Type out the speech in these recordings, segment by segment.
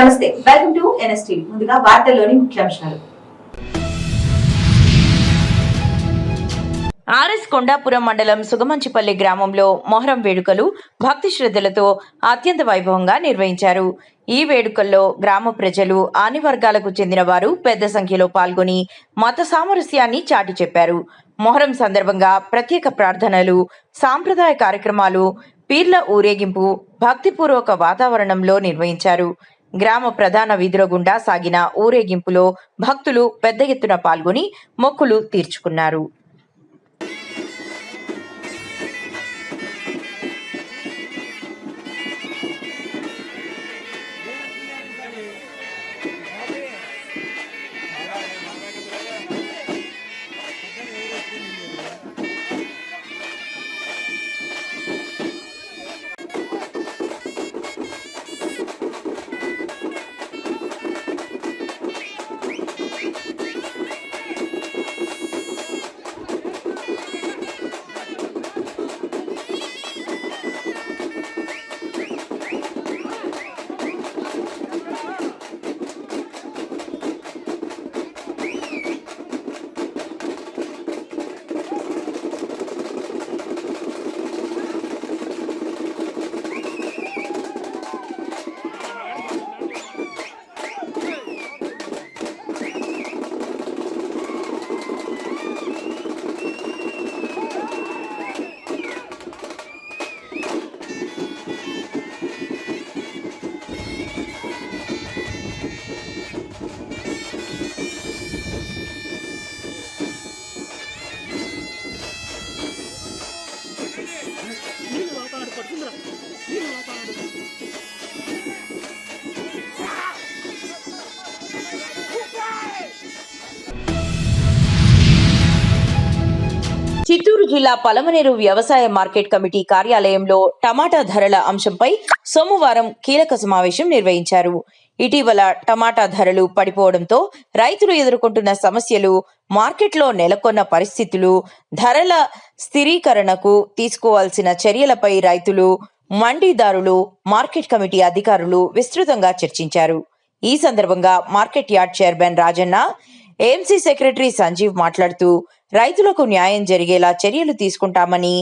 నమస్తే, welcome to NSTV. ముందుగా వార్తల్లోని ముఖ్యాంశాలు. ఆర్ఎస్ కొండాపురం మండలం సుగమంచిపల్లి గ్రామంలో మొహరం వేడుకలు భక్తి శ్రద్ధలతో అత్యంత వైభవంగా నిర్వహించారు. ఈ వేడుకల్లో గ్రామ ప్రజలు, అన్ని వర్గాలకు చెందిన వారు పెద్ద సంఖ్యలో పాల్గొని మత సామరస్యాన్ని చాటి చెప్పారు. మొహరం సందర్భంగా ప్రత్యేక ప్రార్థనలు, సాంప్రదాయ కార్యక్రమాలు, పీర్ల ఊరేగింపు భక్తిపూర్వక వాతావరణంలో నిర్వహించారు. గ్రామ ప్రధాన వీధుల గుండా సాగిన ఊరేగింపులో భక్తులు పెద్ద ఎత్తున పాల్గొని మొక్కులు తీర్చుకున్నారు. చిత్తూరు జిల్లా పలమనేరు వ్యవసాయ మార్కెట్ కమిటీ కార్యాలయంలో టమాటా ధరల అంశంపై సోమవారం కీలక సమావేశం నిర్వహించారు. ఇటీవల టమాటా ధరలు పడిపోవడంతో రైతులు ఎదుర్కొంటున్న సమస్యలు, మార్కెట్లో నెలకొన్న పరిస్థితులు, ధరల స్థిరీకరణకు తీసుకోవాల్సిన చర్యలపై రైతులు, మండీదారులు, మార్కెట్ కమిటీ అధికారులు విస్తృతంగా చర్చించారు. ఈ సందర్భంగా market yard chairman Rajanna, AMC secretary Sanjeev మాట్లాడుతూ రైతులకు న్యాయం జరిగేలా చర్యలు తీసుకుంటామని,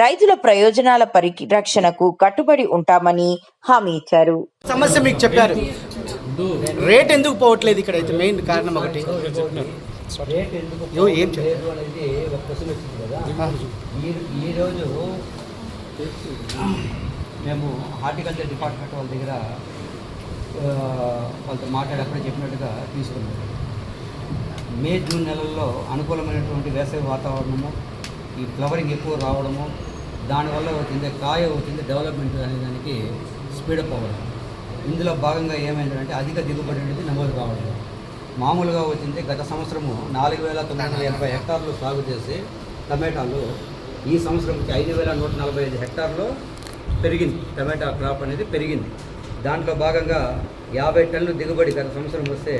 రైతుల ప్రయోజనాల పరిరక్షణకు కట్టుబడి ఉంటామని హామీ ఇచ్చారు. సమస్య మీకు చెప్పారు, రేట్ ఎందుకు పోవట్లేదు ఇక్కడ అయితే మెయిన్ కారణం ఒకటి. ఏం ఈరోజు మేము హార్టికల్చర్ డిపార్ట్మెంట్ వాళ్ళ దగ్గర వాళ్ళతో మాట్లాడేప్పుడు చెప్పినట్టుగా తీసుకున్నాం. మే, జూన్ నెలల్లో అనుకూలమైనటువంటి వేసవి వాతావరణము, ఈ ఫ్లవరింగ్ ఎక్కువ రావడము, దానివల్ల వచ్చింది కాయ వచ్చింది డెవలప్మెంట్ అనే దానికి స్పీడప్ అవ్వడం. ఇందులో భాగంగా ఏమైందంటే అధిక దిగుబడి అనేది నమోదు కావడం. మామూలుగా వచ్చింది గత సంవత్సరము 4,980 హెక్టార్లు సాగు చేసి టమాటాలు ఈ సంవత్సరం 5,145 హెక్టార్లు పెరిగింది. టమాటా క్రాప్ అనేది పెరిగింది. దాంట్లో భాగంగా 50 టన్నులు దిగుబడి గత సంవత్సరం వస్తే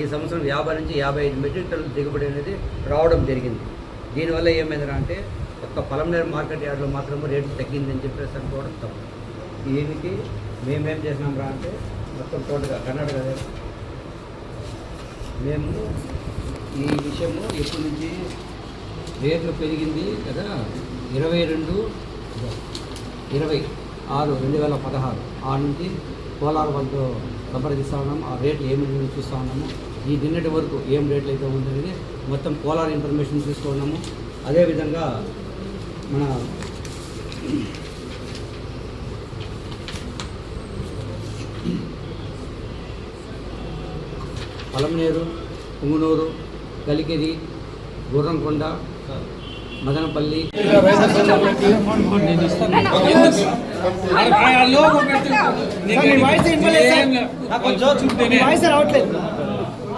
ఈ సంవత్సరం 50 నుంచి 55 మెట్రిక్ టన్నుల దిగుబడి అనేది రావడం జరిగింది. దీనివల్ల ఏమైందంటే ఒక్క పలమనేరు మార్కెట్ యార్డ్లో మాత్రమే రేటు తగ్గిందని చెప్పేసి అనుకోవడం తప్పు. దీనికి మేమేం చేసినాం రా అంటే మొత్తం టోటల్గా కర్ణాటక మేము ఈ విషయము ఎప్పటి నుంచి రేట్లు పెరిగింది కదా, 22/6/2016 ఆ నుంచి కోలార్ వాళ్ళతో సంప్రదిస్తూ ఉన్నాము. ఆ రేట్లు ఏమి చూస్తూ ఉన్నాము, ఈ నిన్నటి వరకు ఏం రేట్లు అయితే ఉందనేది మొత్తం కోలార్ ఇన్ఫర్మేషన్ తీసుకున్నాము. అదేవిధంగా మన పలమనేరు, పుంగునూరు, కలికిరి, గుర్రంకొండ, మదనపల్లి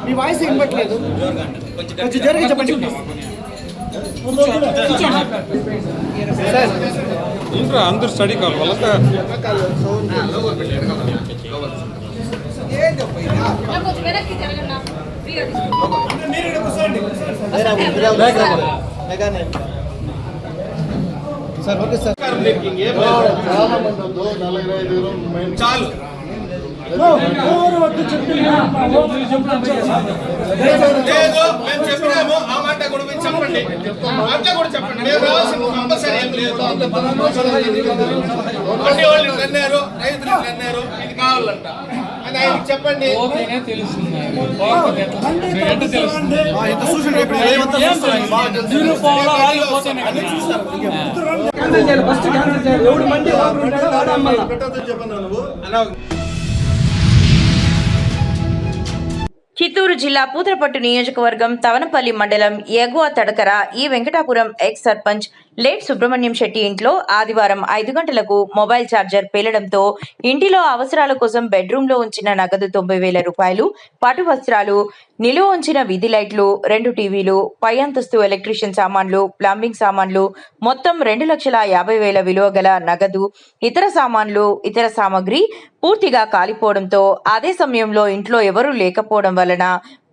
మీ వాయిస్ ఇవ్వట్లేదు, కొంచెం జోరుగా చెప్పండి. అందరూ స్టడీ కావాలి వాళ్ళకి సార్ ఓకే సార్ చాలు లేదు మేము చెప్పినాము ఆ మాట కూడా మీరు చెప్పండి అట్లా కూడా చెప్పండి మేము రావాల్సిన కంపల్సరీ ఏం లేదు అన్ని వాళ్ళు అన్నారు రైతులు అన్నారు ఇది కావాలంట అని ఆయనకి చెప్పండి చిత్తూరు జిల్లా పూతలపట్టు నియోజకవర్గం తవనపల్లి మండలం ఎగువ తడకర ఈ వెంకటాపురం ఎక్స్ సర్పంచ్ లేట్ సుబ్రహ్మణ్యం శెట్టి ఇంట్లో ఆదివారం 5 గంటలకు మొబైల్ ఛార్జర్ పేలడంతో ఇంటిలో అవసరాల కోసం బెడ్రూమ్ లో ఉంచిన నగదు 90,000 రూపాయలు, పట్టు వస్త్రాలు, నిలువ ఉంచిన వీధి లైట్లు, 2 టీవీలు, పై అంతస్తు ఎలక్ట్రీషియన్ సామాన్లు, ప్లంబింగ్ సామాన్లు, మొత్తం 2,50,000 విలువ గల నగదు, ఇతర సామాన్లు, ఇతర సామాగ్రి పూర్తిగా కాలిపోవడంతో అదే సమయంలో ఇంట్లో ఎవరూ లేకపోవడం వలన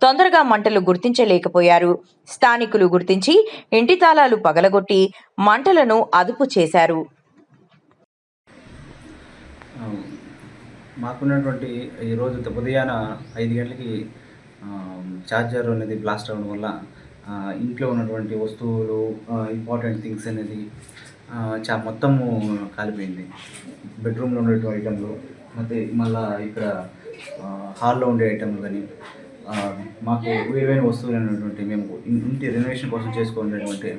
తొందరగా మంటలు గుర్తించలేకపోయారు. స్థానికులు గుర్తించి ఇంటి తాళాలు పగలగొట్టి మంటలను అదుపు చేశారు. మాకున్నటువంటి ఈరోజు ఉదయాన 5 గంటలకి ఛార్జర్ అనేది బ్లాస్ట్ అవ్వడం వల్ల ఇంట్లో ఉన్నటువంటి వస్తువులు, ఇంపార్టెంట్ థింగ్స్ అనేది మొత్తము కాలిపోయింది. బెడ్రూమ్లో ఉండేటువంటి ఐటెంలు, ಮತ್ತು మళ్ళీ ఇక్కడ హాల్లో ఉండే ఐటెంలు కానీ మాకు ఏవైనా వస్తువులు అనేటువంటి మేము ఇంటి రెనోవేషన్ కోసం చేసుకునేటువంటి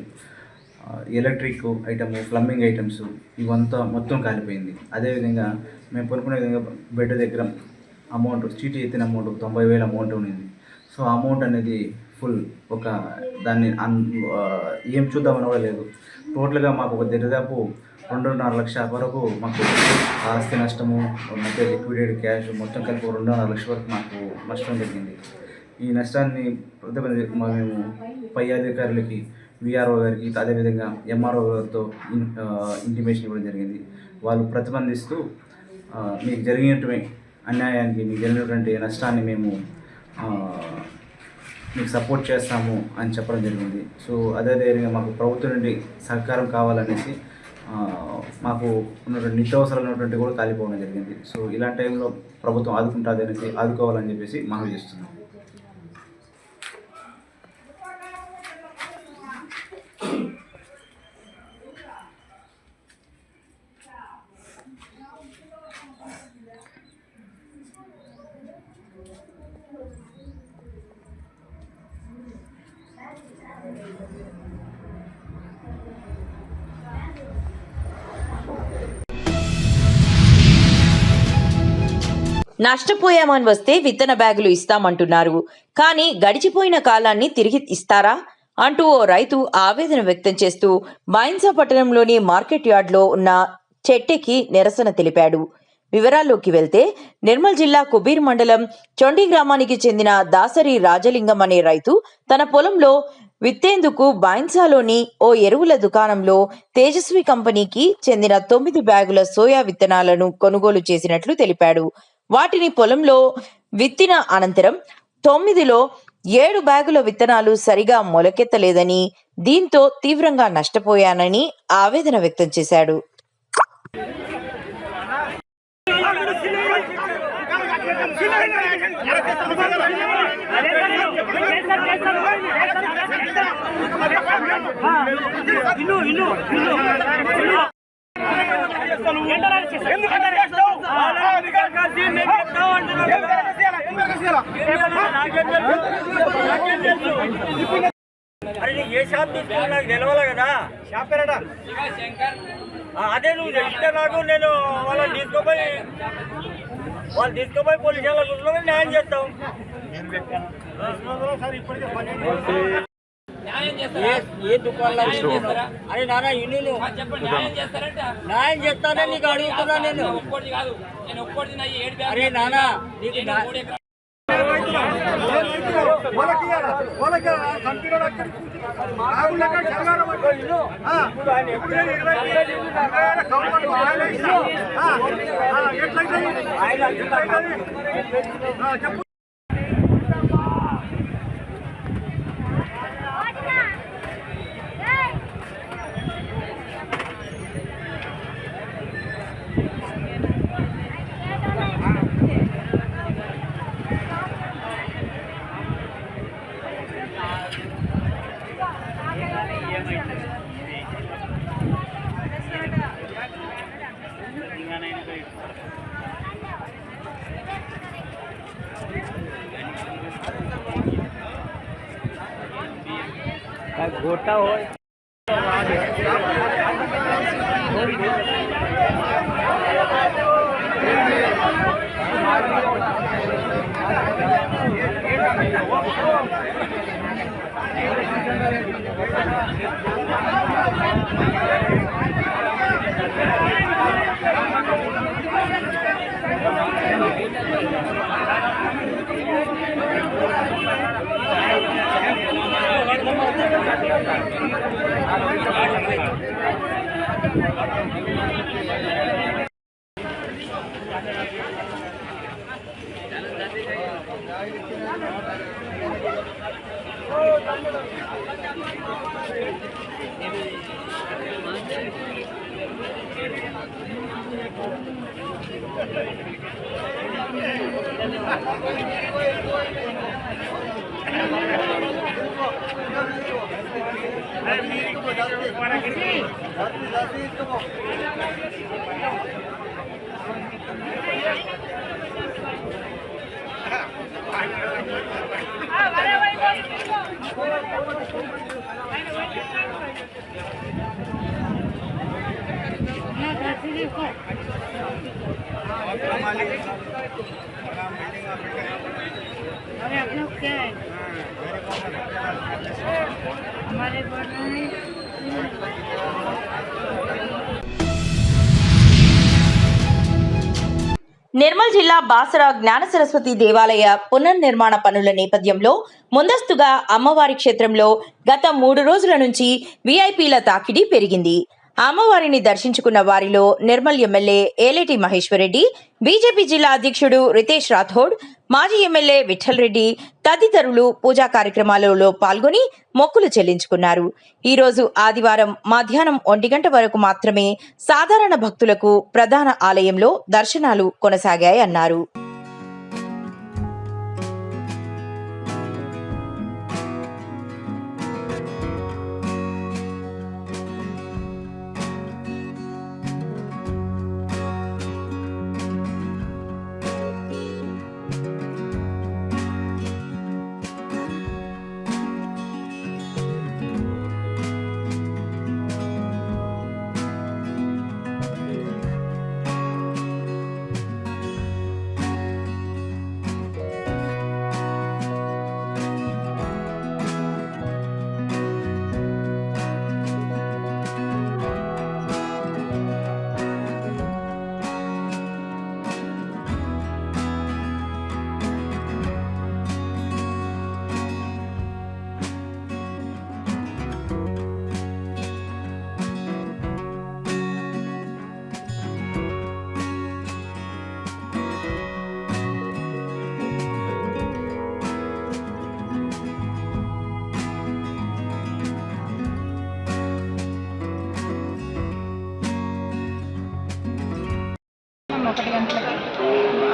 ఎలక్ట్రిక్ ఐటమ్, ప్లంబింగ్ ఐటమ్స్ ఇవంతా మొత్తం కాలిపోయింది. అదేవిధంగా మేము కొనుక్కునే విధంగా బెడ్ దగ్గర అమౌంట్ చీటీ ఎత్తిన అమౌంట్ 90,000 అమౌంట్ ఉన్నింది. సో అమౌంట్ అనేది ఫుల్ దాన్ని ఏం చూద్దామని కూడా లేదు. టోటల్గా మాకు ఒక దరిదాపు 2.5 లక్షల వరకు మాకు ఆస్తి నష్టము, మధ్య లిక్విడేట్ క్యాష్ మొత్తం కలిపి 2.5 లక్షల వరకు మాకు నష్టం జరిగింది. ఈ నష్టాన్ని మేము పై అధికారులకి, విఆర్ఓ గారికి, అదేవిధంగా ఎంఆర్ఓ గారితో ఇంటిమేషన్ ఇవ్వడం జరిగింది. వాళ్ళు ప్రతిబంధిస్తూ మీకు జరిగినటువంటి అన్యాయానికి, మీకు జరిగినటువంటి నష్టాన్ని మేము మీకు సపోర్ట్ చేస్తాము అని చెప్పడం జరిగింది. సో అదేవిధంగా మాకు ప్రభుత్వం నుండి సహకారం కావాలనేసి మాకు ఉన్నటువంటి నిత్యావసరాలు ఉన్నటువంటి కూడా కాలిపోవడం జరిగింది. సో ఇలాంటి టైంలో ప్రభుత్వం ఆదుకుంటుంది అనేసి ఆదుకోవాలని చెప్పేసి మనవి చేస్తున్నాం. నష్టపోయామని వస్తే విత్తన బ్యాగులు ఇస్తామంటున్నారు, కానీ గడిచిపోయిన కాలాన్ని తిరిగి ఇస్తారా అంటూ ఓ రైతు ఆవేదన వ్యక్తం చేస్తూ బైన్సా పట్టణంలోని మార్కెట్ యార్డ్లో ఉన్న చెట్టెక్కి నిరసన తెలిపాడు. వివరాల్లోకి వెళ్తే నిర్మల్ జిల్లా కుబీర్ మండలం చొండి గ్రామానికి చెందిన దాసరి రాజలింగం అనే రైతు తన పొలంలో విత్తేందుకు బైన్సాలోని ఓ ఎరువుల దుకాణంలో తేజస్వి కంపెనీకి చెందిన 9 బ్యాగుల సోయా విత్తనాలను కొనుగోలు చేసినట్లు తెలిపాడు. వాటిని పొలంలో విత్తిన అనంతరం 9లో 7 బ్యాగుల విత్తనాలు సరిగా మొలకెత్తలేదని, దీంతో తీవ్రంగా నష్టపోయానని ఆవేదన వ్యక్తం చేశాడు. ఏ షాప్ తీసుకున్నా నాకు తెలవాలి కదా. షాప్ పేరట అదే నువ్వు ఇస్తే నాకు, నేను వాళ్ళని తీసుకుపోయి పోలీస్ స్టేషన్లో న్యాయం చేస్తాం. ఏ దుకాణంలో అరే నాన్న ఇల్లు న్యాయం చేస్తానే నీకు అడుగుతున్నా నేను. అరే నాన్న నీకు अरे आप लोग क्या है हमारे నిర్మల్ జిల్లా బాసర జ్ఞాన సరస్వతి దేవాలయ పునర్నిర్మాణ పనుల నేపథ్యంలో ముందస్తుగా అమ్మవారి క్షేత్రంలో గత 3 రోజుల నుంచి వీఐపీల తాకిడి పెరిగింది. అమ్మవారిని దర్శించుకున్న వారిలో నిర్మల్ ఎమ్మెల్యే ఏలేటి మహేశ్వరరెడ్డి, బీజేపీ జిల్లా అధ్యక్షుడు రితేష్ రాథోడ్, మాజీ ఎమ్మెల్యే విఠల్ రెడ్డి తదితరులు పూజా కార్యక్రమాలలో పాల్గొని మొక్కులు చెల్లించుకున్నారు. ఈ రోజు ఆదివారం మధ్యాహ్నం 1 గంట వరకు మాత్రమే సాధారణ భక్తులకు ప్రధాన ఆలయంలో దర్శనాలు కొనసాగాయన్నారు.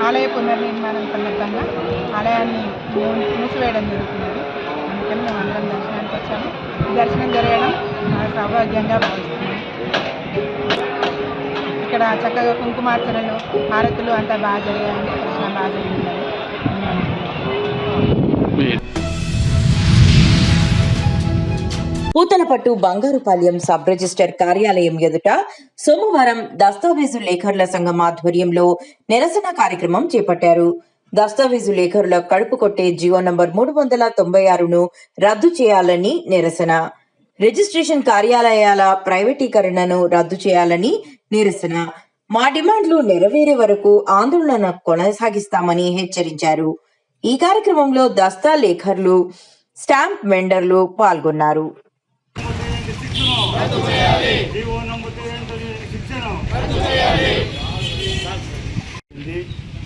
ఆలయ పునర్నిర్మాణం సందర్భంగా ఆలయాన్ని మూసివేయడం జరుగుతున్నది. అందుకని మేము అందరం దర్శనానికి వచ్చాము. దర్శనం జరగడం సౌభాగ్యంగా భావిస్తున్నాము. ఇక్కడ చక్కగా కుంకుమార్చనలు, హారతులు అంతా బాగా జరిగాయండి. దర్శనం బాగా జరిగింది. పూతలపట్టు బంగారుపాలెం సబ్ రిజిస్టర్ కార్యాలయం ఎదుట సోమవారం దస్తావేజు లేఖరుల సంఘం ఆధ్వర్యంలో నిరసన కార్యక్రమం చేపట్టారు. దస్తావేజు లేఖరుల కడుపు కొట్టే జియో నంబర్ 396ను రద్దు చేయాలని నిరసన, రిజిస్ట్రేషన్ కార్యాలయాల ప్రైవేటీకరణను రద్దు చేయాలని నిరసన, మా డిమాండ్లు నెరవేరే వరకు ఆందోళన కొనసాగిస్తామని హెచ్చరించారు. ఈ కార్యక్రమంలో దస్తా లేఖర్లు, స్టాంప్ వెండర్లు పాల్గొన్నారు.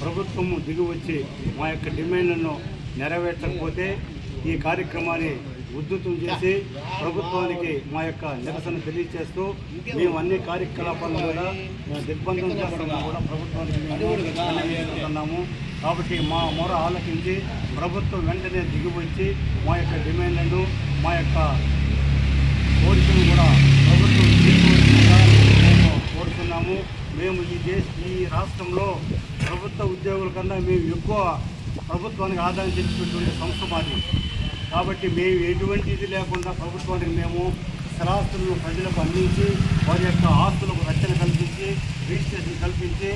ప్రభుత్వం దిగువచ్చి మా యొక్క డిమాండ్లను నెరవేర్చకపోతే ఈ కార్యక్రమాన్ని ఉద్ధృతం చేసి ప్రభుత్వానికి మా యొక్క నిరసన తెలియజేస్తూ మేము అన్ని కార్యకలాపాలను కూడా దిగ్బంధం చేస్తున్నా కూడా ప్రభుత్వానికి మేము కాబట్టి మా మొర ఆలకించి ప్రభుత్వం వెంటనే దిగువచ్చి మా యొక్క డిమాండ్లను, మా యొక్క కోరికను కూడా ప్రభుత్వం తీసుకోవాల్సిందిగా మేము కోరుతున్నాము. మేము ఈ రాష్ట్రంలో ప్రభుత్వ ఉద్యోగుల కన్నా మేము ఎక్కువ ప్రభుత్వానికి ఆదాయం తెచ్చిపెట్టే సంస్థ మాది. కాబట్టి మేము ఎటువంటి ఇది లేకుండా ప్రభుత్వానికి మేము స్థిరాస్తులను ప్రజలకు అందించి వారి యొక్క ఆస్తులకు రక్షణ కల్పించి రిజిస్ట్రేషన్ కల్పించి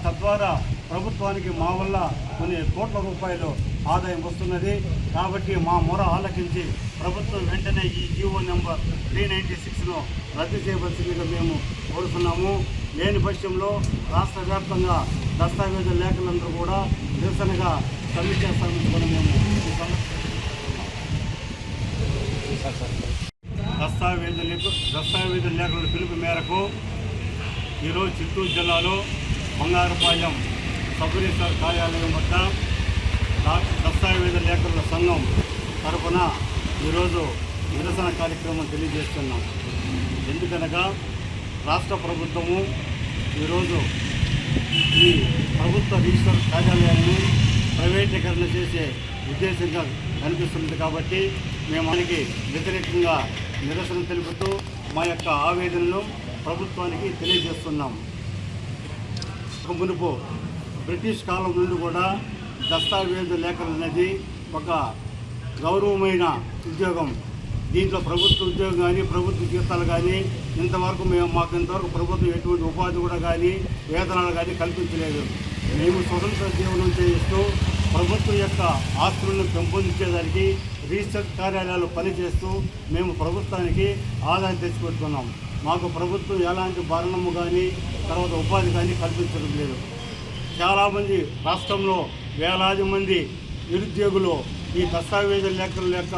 తద్వారా ప్రభుత్వానికి మా వల్ల కొన్ని కోట్ల రూపాయలు ఆదాయం వస్తున్నది. కాబట్టి మా మొర ఆలకించి ప్రభుత్వం వెంటనే ఈ జీవో నెంబర్ 396ను రద్దు చేయవలసిందిగా మేము కోరుతున్నాము. లేని పక్షంలో రాష్ట్ర వ్యాప్తంగా దస్తావేజు లేఖలందరూ కూడా నిరసనగా సమ్మె చేస్తామని కూడా మేము దస్తావేజు లేఖల పిలుపు మేరకు ఈరోజు చిత్తూరు జిల్లాలో బంగారుపాలెం సబ్ రిజిస్ట్రార్ కార్యాలయం వద్ద దస్తావేజు లేఖల సంఘం తరఫున ఈరోజు నిరసన కార్యక్రమం తెలియజేస్తున్నాం. ఎందుకనగా రాష్ట్ర ప్రభుత్వము ఈరోజు ఈ ప్రభుత్వ రిజిస్టర్ కార్యాలయాన్ని ప్రైవేటీకరణ చేసే ఉద్దేశంగా కనిపిస్తుంది. కాబట్టి మేము మనకి వ్యతిరేకంగా నిరసన తెలుపుతూ మా యొక్క ఆవేదనను ప్రభుత్వానికి తెలియజేస్తున్నాం. మునుపు బ్రిటిష్ కాలం నుండి కూడా దస్తావేజు లేఖలు అనేది ఒక గౌరవమైన ఉద్యోగం. దీంట్లో ప్రభుత్వ ఉద్యోగం కానీ ప్రభుత్వ జీతాలు కానీ మాకు ఇంతవరకు ప్రభుత్వం ఎటువంటి ఉపాధి కూడా కానీ వేతనాలు కానీ కల్పించలేదు. మేము స్వతంత్ర జీవనం చేస్తూ ప్రభుత్వం యొక్క ఆస్తులను పెంపొందించేదానికి రిజిస్టర్ కార్యాలయాలు పనిచేస్తూ మేము ప్రభుత్వానికి ఆదాయం తెచ్చిపెడుతున్నాం. మాకు ప్రభుత్వం ఎలాంటి భరణము కానీ తర్వాత ఉపాధి కానీ కల్పించడం లేదు. చాలామంది రాష్ట్రంలో వేలాది మంది నిరుద్యోగులు ఈ దస్తావేజు లేఖల యొక్క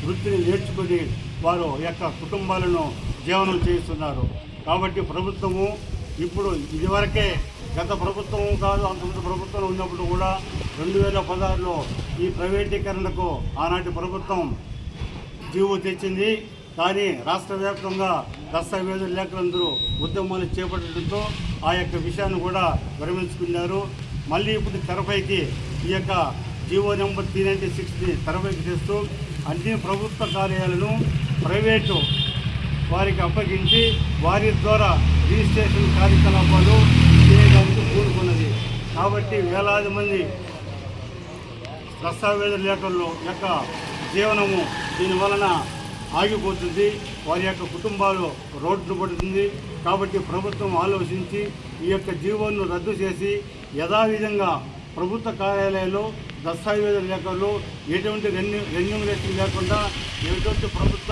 వృత్తిని నేర్చుకుని వారు యొక్క కుటుంబాలను జీవనం చేస్తున్నారు. కాబట్టి ప్రభుత్వము ఇప్పుడు ఇదివరకే గత ప్రభుత్వం కాదు అంతకుముందు ప్రభుత్వం ఉన్నప్పుడు కూడా 2016లో ఈ ప్రైవేటీకరణకు ఆనాటి ప్రభుత్వం జీవో తెచ్చింది. కానీ రాష్ట్ర వ్యాప్తంగా దస్తావేజు లేఖలందరూ ఉద్యమాలు చేపట్టడంతో ఆ యొక్క విషయాన్ని కూడా విరమించుకున్నారు. మళ్ళీ ఇప్పుడు తెరపైకి ఈ యొక్క జీవో నెంబర్ 396ని తెరపైకి తెస్తూ అన్ని ప్రభుత్వ కార్యాలయాలను ప్రైవేటు వారికి అప్పగించి వారి ద్వారా రిజిస్ట్రేషన్ కార్యకలాపాలు చేయడానికి కూడుకున్నది. కాబట్టి వేలాది మంది దస్తావేజు లేఖల్లో యొక్క జీవనము దీనివలన ఆగిపోతుంది. వారి యొక్క కుటుంబాలు రోడ్డు పడుతుంది. కాబట్టి ప్రభుత్వం ఆలోచించి ఈ యొక్క జీవోను రద్దు చేసి యథావిధంగా ప్రభుత్వ కార్యాలయాల్లో దస్తావేజు లేఖల్లో ఎటువంటి రెన్యూమరేషన్ లేకుండా ఎటువంటి ప్రభుత్వ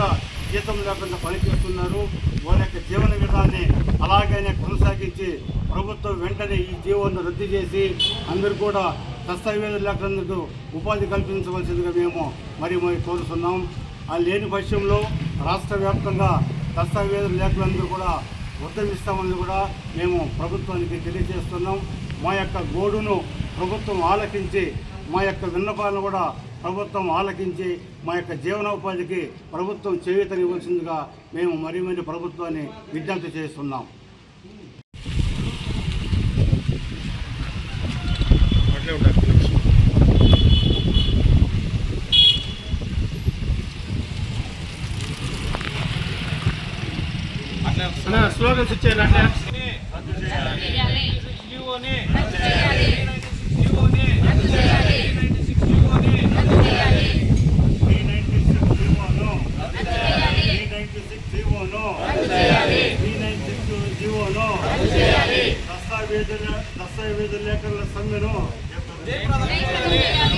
జీతం లేకుండా పనిచేస్తున్నారు. వారి యొక్క జీవన విధానాన్ని అలాగనే కొనసాగించి ప్రభుత్వం వెంటనే ఈ జీవోను రద్దు చేసి అందరూ కూడా దస్తావేజు లేఖలకు ఉపాధి కల్పించవలసిందిగా మేము మరి కోరుతున్నాం. ఆ లేని పక్షంలో రాష్ట్ర వ్యాప్తంగా దస్తావేజు లేఖలందరూ కూడా ఉద్ధరిస్తామని కూడా మేము ప్రభుత్వానికి తెలియజేస్తున్నాం. మా యొక్క గోడును ప్రభుత్వం ఆలకించి మా యొక్క విన్నపాలను కూడా ప్రభుత్వం ఆలకించి మా యొక్క జీవనోపాధికి ప్రభుత్వం చేయూతనివ్వాల్సిందిగా మేము మరీ ప్రభుత్వాన్ని విజ్ఞప్తి చేస్తున్నాం. స్లోగన్స్ ఇచ్చేయాలంటే దస్తావేజు లేఖల సమ్మెను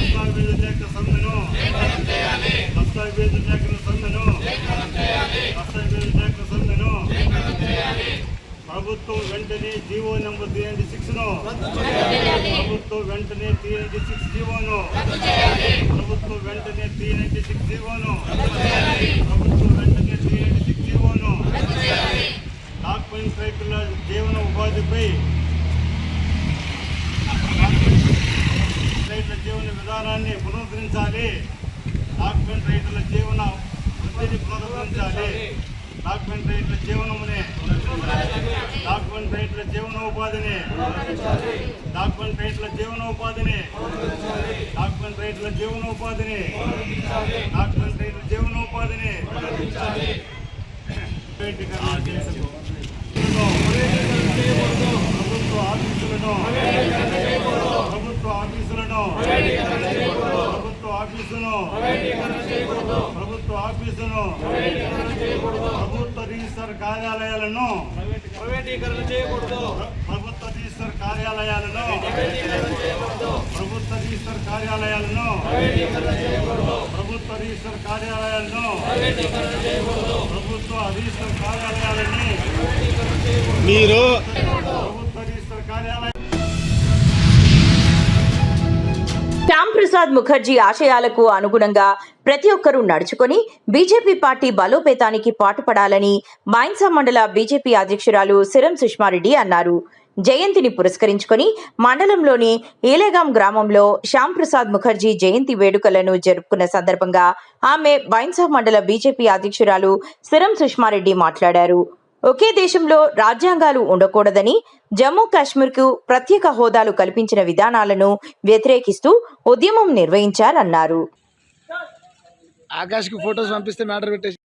దస్తావేజు లేఖల సమ్మెను దస్తావేజు లేఖల సమ్మెను దస్తావేజు లేఖల సమ్మెను ప్రభుత్వం వెంటనే జీవో నెంబర్ 396ను ప్రభుత్వం వెంటనే 396 జీవోను ప్రభుత్వం వెంటనే 396 జీవోను ప్రభుత్వం వెంటనే 396 జీవోను డాక్యుమెంట్ రైతుల జీవన ఉపాధిపై రైతుల జీవన విధానాన్ని పునరుద్ధరించాలి. డాక్యుమెంట్ రైతుల జీవన వృద్ధిని పునరుద్ధరించాలి. డాక్యుమెంట్ రైతుల జీవనమునే డాక్యుమెంట్ రైతుల జీవనోపాధిని డాక్యుమెంట్ రైతుల జీవనోపాధిని డాక్యుమెంట్ రైతుల జీవనోపాధిని డాక్యుమెంట్ రైతుల జీవనోపాధిని ప్రభుత్వ ఆఫీసులను ప్రభుత్వ ఆఫీసులను ప్రభుత్వ ఆఫీసును, ప్రభుత్వ రిజిస్టర్ కార్యాలయాలను, ప్రభుత్వ రిజిస్టర్ కార్యాలయాలను, ప్రభుత్వ రిజిస్టర్ కార్యాలయాలను, ప్రభుత్వ రిజిస్టర్ కార్యాలయాలను, ప్రభుత్వ రిజిస్టర్ కార్యాలయాలని మీరు ప్రభుత్వ రిజిస్టర్ కార్యాలయం శ్యామ్ ప్రసాద్ ముఖర్జీ ఆశయాలకు అనుగుణంగా ప్రతి ఒక్కరూ నడుచుకొని బీజేపీ పార్టీ బలోపేతానికి పాటుపడాలని మైన్సా మండల బీజేపీ అధ్యక్షురాలు సిరం సుష్మారెడ్డి అన్నారు. జయంతిని పురస్కరించుకొని మండలంలోని ఈలేగాం గ్రామంలో శ్యామ్ ప్రసాద్ ముఖర్జీ జయంతి వేడుకలను జరుపుకున్న సందర్భంగా ఆమె మైన్సా మండల బీజేపీ అధ్యక్షురాలు సిరం సుష్మారెడ్డి మాట్లాడారు. ఒకే దేశంలో రాజ్యాంగాలు ఉండకూడదని, జమ్మూ కాశ్మీర్కు ప్రత్యేక హోదాలు కల్పించిన విధానాలను వ్యతిరేకిస్తూ ఉద్యమం నిర్వహించారన్నారు. ఆకాష్కి ఫొటోస్ పంపిస్తే మ్యాటర్ పెట్టేసి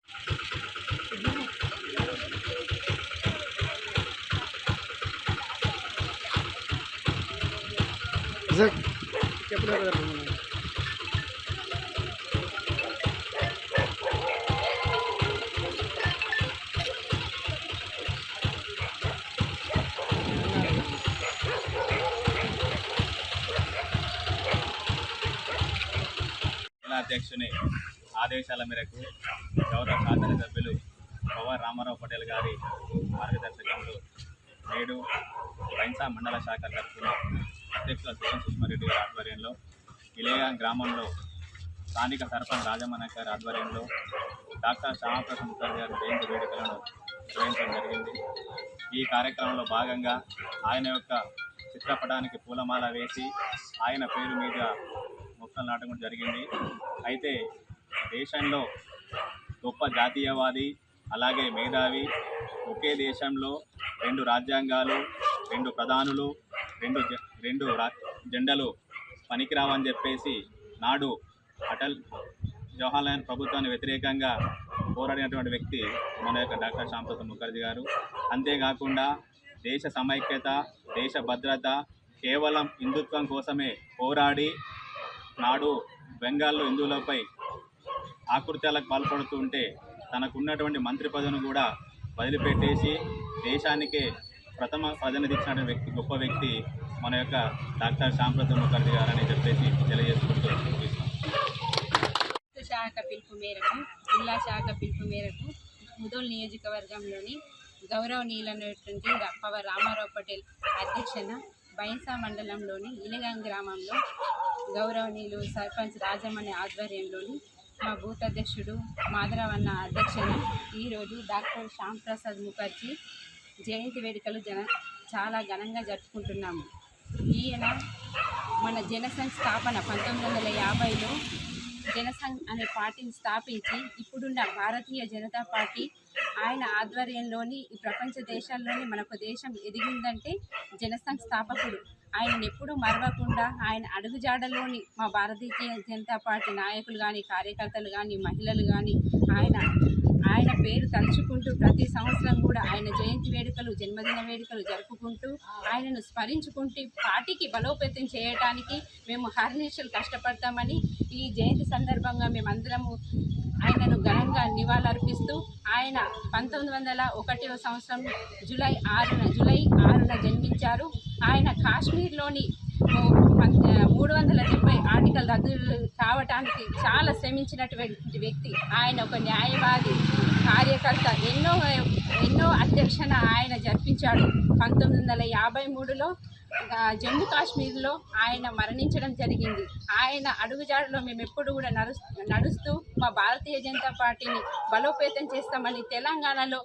జిల్లా అధ్యక్షుని ఆదేశాల మేరకు గౌరవ శాసనసభ్యులు పవర్ రామారావు పటేల్ గారి మార్గదర్శకంలో నేడు మైన్సా మండల శాఖ తరఫున అధ్యక్షుల సిరం సుష్మారెడ్డి గారి ఆధ్వర్యంలో ఇలేగా గ్రామంలో స్థానిక సర్పంచ్ రాజమన్న గారి ఆధ్వర్యంలో డాక్టర్ శ్యామప్రసాద్ ముఖర్జీ గారి జయంతి వేడుకలను నిర్వహించడం జరిగింది. ఈ కార్యక్రమంలో భాగంగా ఆయన యొక్క చిత్రపటానికి పూలమాల వేసి ఆయన పేరు మీద మొక్కలు నాటడం జరిగింది. అయితే దేశంలో గొప్ప జాతీయవాది, అలాగే మేధావి, ఒకే దేశంలో రెండు రాజ్యాంగాలు, రెండు ప్రధానులు, రెండు జెండలు పనికిరావని చెప్పేసి నాడు అటల్ జవహర్లాల్ నెహ్రూ ప్రభుత్వానికి వ్యతిరేకంగా పోరాడినటువంటి వ్యక్తి మన యొక్క డాక్టర్ శ్యామ్ ప్రసాద్ ముఖర్జీ గారు. అంతేకాకుండా దేశ సమైక్యత, దేశ భద్రత, కేవలం హిందుత్వం కోసమే పోరాడి నాడు బెంగాల్లో హిందువులపై ఆకృత్యాలకు పాల్పడుతూ ఉంటే తనకున్నటువంటి మంత్రి పదవిని కూడా వదిలిపెట్టేసి దేశానికే ప్రథమ ప్రాధాన్యత వ్యక్తి, గొప్ప వ్యక్తి మన యొక్క డాక్టర్ శ్యామ్ ప్రసాద్ ముఖర్జీ గారు అని చెప్పేసి తెలియజేసుకుంటూ శాఖ పిలుపు మేరకు, జిల్లా శాఖ పిలుపు మేరకు ముదోల్ నియోజకవర్గంలోని గౌరవనీయులైనటువంటి పవర్ రామారావు పటేల్ అధ్యక్షన బైన్సా మండలంలోని ఇలగాం గ్రామంలో గౌరవనీయులు సర్పంచ్ రాజమణి ఆధ్వర్యంలోని మా బూత్ అధ్యక్షుడు మాధవన్న అధ్యక్షన ఈరోజు డాక్టర్ శ్యామ్ ప్రసాద్ ముఖర్జీ జయంతి వేడుకలు చాలా ఘనంగా జరుపుకుంటున్నాము. ఈయన మన జనసంఘ్ స్థాపన 1950లో జనసంఘ్ అనే పార్టీని స్థాపించి ఇప్పుడున్న భారతీయ జనతా పార్టీ ఆయన ఆధ్వర్యంలోని ఈ ప్రపంచ దేశాల్లోని మనకు దేశం ఎదిగిందంటే జనసంఘ్ స్థాపకుడు. ఆయనను ఎప్పుడూ మరవకుండా ఆయన అడుగుజాడలోని మా భారతీయ జనతా పార్టీ నాయకులు కానీ, కార్యకర్తలు కానీ, మహిళలు కానీ ఆయన పేరు తలుచుకుంటూ ప్రతి సంవత్సరం కూడా ఆయన జయంతి వేడుకలు, జన్మదిన వేడుకలు జరుపుకుంటూ ఆయనను స్మరించుకుంటూ పార్టీకి బలోపేతం చేయడానికి మేము హర్నిశలు కష్టపడతామని ఈ జయంతి సందర్భంగా మేమందరము ఆయనను ఘనంగా నివాళులర్పిస్తూ ఆయన 1901వ సంవత్సరం జూలై 6న జన్మించారు. ఆయన కాశ్మీర్లోని 370 ఆర్టికల్ రద్దు కావటానికి చాలా శ్రమించినటువంటి వ్యక్తి. ఆయన ఒక న్యాయవాది, కార్యకర్త. ఎన్నో అధ్యక్షన ఆయన జరిపించాడు. 1953లో జమ్మూ కాశ్మీర్లో ఆయన మరణించడం జరిగింది. ఆయన అడుగుజాడలో మేము ఎప్పుడు కూడా నడుస్తూ మా భారతీయ జనతా పార్టీని బలోపేతం చేస్తామని, తెలంగాణలో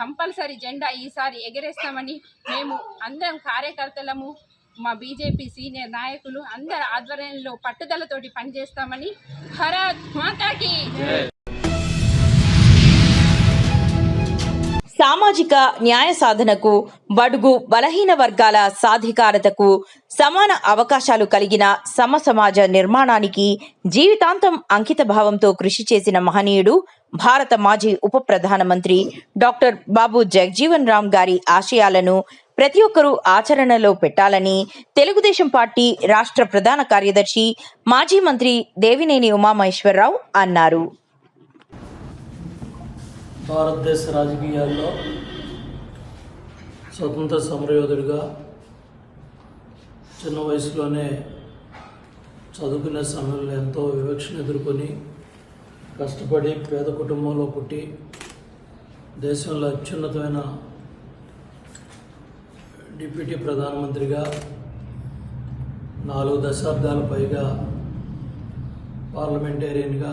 కంపల్సరీ జెండా ఈసారి ఎగరేస్తామని మేము అందరం కార్యకర్తలము, మా బీజేపీ సీనియర్ నాయకులు అందరి ఆధ్వర్యంలో పట్టుదలతోటి పనిచేస్తామని. భారత్ మాతాకి. సామాజిక న్యాయ సాధనకు, బడుగు బలహీన వర్గాల సాధికారతకు, సమాన అవకాశాలు కలిగిన సమసమాజ నిర్మాణానికి జీవితాంతం అంకిత భావంతో కృషి చేసిన మహనీయుడు భారత మాజీ ఉప ప్రధానమంత్రి డాక్టర్ బాబు జగజీవన్ రామ్ గారి ఆశయాలను ప్రతి ఒక్కరూ ఆచరణలో పెట్టాలని తెలుగుదేశం పార్టీ రాష్ట్ర ప్రధాన కార్యదర్శి మాజీ మంత్రి దేవినేని ఉమామహేశ్వరరావు అన్నారు. భారతదేశ రాజకీయాల్లో స్వతంత్ర సమరయోధుడిగా చిన్న వయసులోనే చదువుకునే సమయంలో ఎంతో వివక్షను ఎదుర్కొని కష్టపడి పేద కుటుంబంలో పుట్టి దేశంలో అత్యున్నతమైన డిప్యూటీ ప్రధానమంత్రిగా 4 దశాబ్దాల పైగా పార్లమెంటేరియన్గా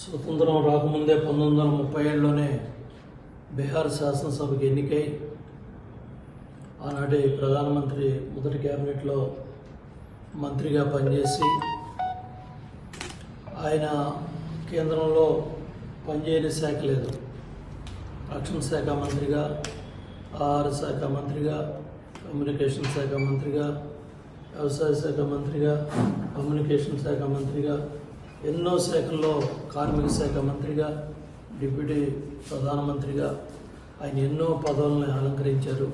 స్వతంత్రం రాకముందే 1937లోనే బీహార్ శాసనసభకు ఎన్నికై ఆనాటి ప్రధానమంత్రి మొదటి క్యాబినెట్లో మంత్రిగా పనిచేసి ఆయన కేంద్రంలో పనిచేయని శాఖ లేదు. రక్షణ శాఖ మంత్రిగా, ఆహార శాఖ మంత్రిగా, కమ్యూనికేషన్ శాఖ మంత్రిగా, వ్యవసాయ శాఖ మంత్రిగా, కమ్యూనికేషన్ శాఖ మంత్రిగా, ఎన్నో శాఖల్లో కార్మిక శాఖ మంత్రిగా, డిప్యూటీ ప్రధానమంత్రిగా ఆయన ఎన్నో పదవులను అలంకరించారు.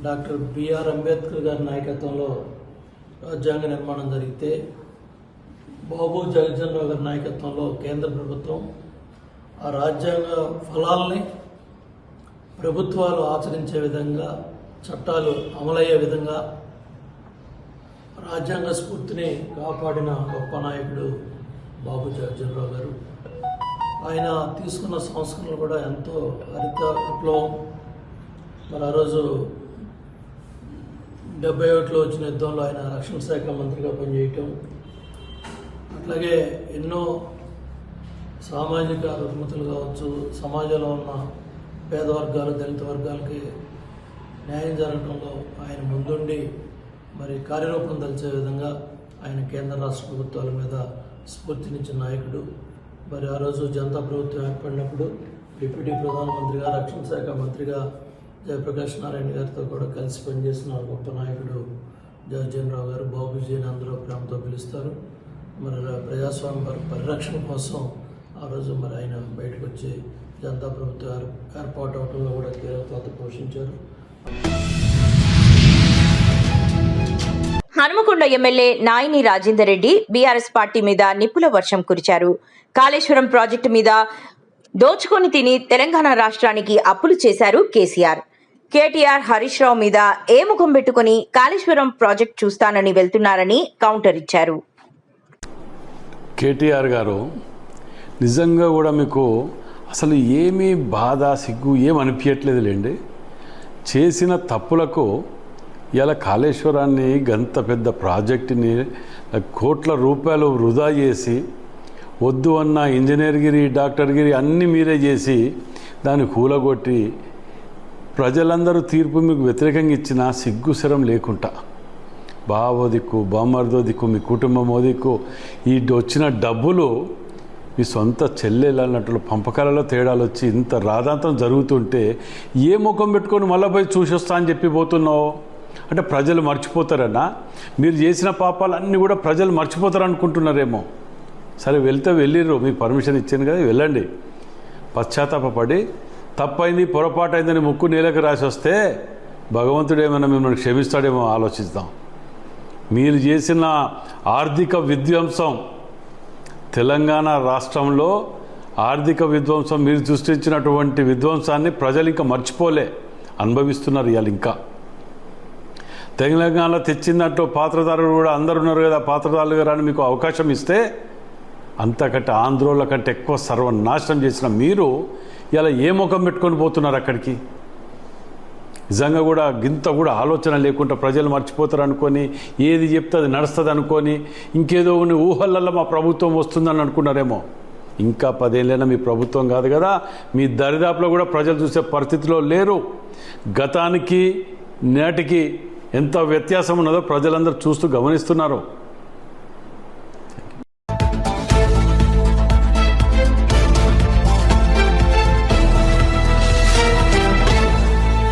డాక్టర్ బిఆర్ అంబేద్కర్ గారి నాయకత్వంలో రాజ్యాంగ నిర్మాణం జరిగితే బాబు జగజ్జన్ రావు గారి నాయకత్వంలో కేంద్ర ప్రభుత్వం ఆ రాజ్యాంగ ఫలాల్ని ప్రభుత్వాలు ఆచరించే విధంగా, చట్టాలు అమలయ్యే విధంగా రాజ్యాంగ స్ఫూర్తిని కాపాడిన గొప్ప నాయకుడు బాబు జగజ్జన్ రావు గారు. ఆయన తీసుకున్న సంస్కరణలు కూడా ఎంతో హరిత విప్లవం. మరి ఆ రోజు 1971లో వచ్చిన యుద్ధంలో ఆయన రక్షణ శాఖ మంత్రిగా పనిచేయటం, అట్లాగే ఎన్నో సామాజిక రుగ్మతలు కావచ్చు, సమాజంలో ఉన్న పేద వర్గాలు, దళిత వర్గాలకి న్యాయం జరగడంలో ఆయన ముందుండి మరి కార్యరూపం దాల్చే విధంగా ఆయన కేంద్ర రాష్ట్ర ప్రభుత్వాల మీద స్ఫూర్తినిచ్చిన నాయకుడు. మరి ఆ రోజు జనతా ప్రభుత్వం ఏర్పడినప్పుడు డిప్యూటీ ప్రధానమంత్రిగా, రక్షణ శాఖ మంత్రిగా జయప్రకాష్ నారాయణ గారితో కూడా కలిసి పనిచేసిన గొప్ప నాయకుడు జగజ్జన్ రావు గారు. బాబూజీ అని అందరూ ప్రేమతో పిలుస్తారు. మరి ప్రజాస్వామ్య పరిరక్షణ కోసం ఆ రోజు మరి ఆయన బయటకు వచ్చి జనతా ప్రభుత్వం ఏర్పాటు అవడంలో కూడా కీలక పాత్ర పోషించారు. Hanamkonda MLA Naini Rajender Reddy BRS party మీద నిప్పుల వర్షం కురిచారు. కాళేశ్వరం ప్రాజెక్టు మీద దోచుకొని తిని తెలంగాణ రాష్ట్రానికి అప్పులు చేశారు కేసీఆర్. కేటీఆర్, హరీష్ రావు మీద ఏ ముఖం పెట్టుకుని కాళేశ్వరం ప్రాజెక్టు చూస్తానని వెళ్తున్నారని కౌంటర్ ఇచ్చారు. కేటీఆర్ గారు నిజంగా కూడా మీకు అసలు ఏమీ బాధ, సిగ్గు ఏం అనిపించట్లేదు లేండి. చేసిన తప్పులకు ఇలా కాళేశ్వరాన్ని గంత పెద్ద ప్రాజెక్టుని కోట్ల రూపాయలు వృధా చేసి, వద్దు అన్న ఇంజనీర్గిరి, డాక్టర్గిరి అన్నీ మీరే చేసి దాన్ని కూలగొట్టి ప్రజలందరూ తీర్పు మీకు వ్యతిరేకంగా ఇచ్చిన సిగ్గుశరం లేకుండా బావో దిక్కు, బామ్మర్దో దిక్కు, మీ కుటుంబమో దిక్కు, ఈ వచ్చిన డబ్బులు మీ సొంత చెల్లెలన్నట్లు పంపకాలలో తేడాలు వచ్చి ఇంత రాధాంతం జరుగుతుంటే ఏ ముఖం పెట్టుకొని మళ్ళీ పోయి చూసొస్తా అని చెప్పి పోతున్నావు అంటే ప్రజలు మర్చిపోతారన్నా? మీరు చేసిన పాపాలన్నీ కూడా ప్రజలు మర్చిపోతారు అనుకుంటున్నారేమో. సరే వెళ్తే వెళ్ళిర్రు, మీకు పర్మిషన్ ఇచ్చాను కదా, వెళ్ళండి. పశ్చాత్తాపడి తప్పైంది, పొరపాటు అయిందని ముక్కు నేలకు రాసి వస్తే భగవంతుడు ఏమైనా మిమ్మల్ని క్షమిస్తాడేమో ఆలోచిద్దాం. మీరు చేసిన ఆర్థిక విధ్వంసం, తెలంగాణ రాష్ట్రంలో ఆర్థిక విధ్వంసం, మీరు సృష్టించినటువంటి విధ్వంసాన్ని ప్రజలు ఇంకా మర్చిపోలే, అనుభవిస్తున్నారు ఇవాళ. ఇంకా తెలంగాణలో తెచ్చిందంటూ పాత్రదారులు కూడా అందరు ఉన్నారు కదా, పాత్రదారులు గారు అని మీకు అవకాశం ఇస్తే అంతకంటే ఆంధ్రోళ్ళ కంటే ఎక్కువ సర్వనాశనం చేసిన మీరు ఇలా ఏ ముఖం పెట్టుకొని పోతున్నారు అక్కడికి? నిజంగా కూడా గింత కూడా ఆలోచన లేకుండా ప్రజలు మర్చిపోతారు అనుకొని, ఏది చెప్తే అది నడుస్తుంది అనుకొని, ఇంకేదో ఊహలల్లో మా ప్రభుత్వం వస్తుందని అనుకున్నారేమో. ఇంకా 10 ఏళ్ళైనా మీ ప్రభుత్వం కాదు కదా, మీ దరిదాపులో కూడా ప్రజలు చూసే పరిస్థితిలో లేరు. గతానికి నేటికి ఎంత వ్యత్యాసం ఉన్నదో ప్రజలందరూ చూస్తూ గమనిస్తున్నారు.